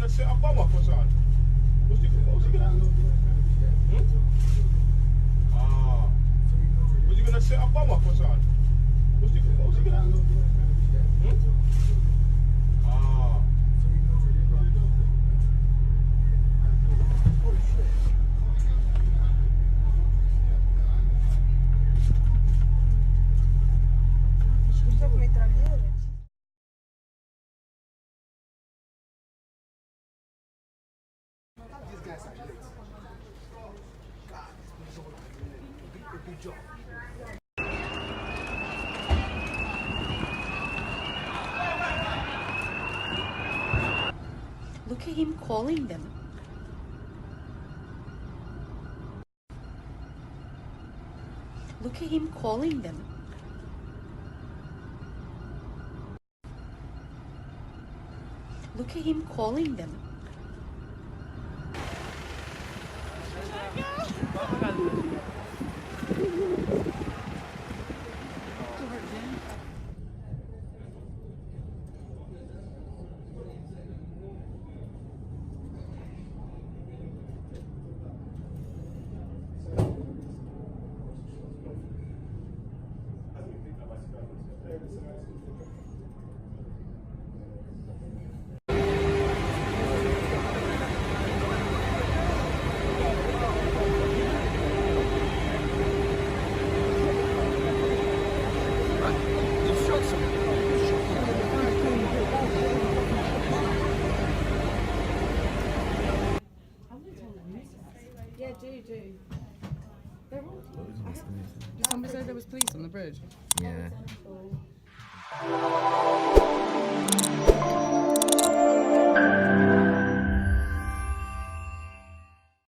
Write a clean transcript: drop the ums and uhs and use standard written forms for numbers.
gonna set a bomb up or something? What's he gonna do? Ah. Was he gonna set a bomb up or something? What's he gonna do? Ah. These guys are late. God, a big job. Look at him calling them. Look at him calling them. Look at him calling them. Yeah, do. There was. Did somebody say there was police on the bridge? Yeah.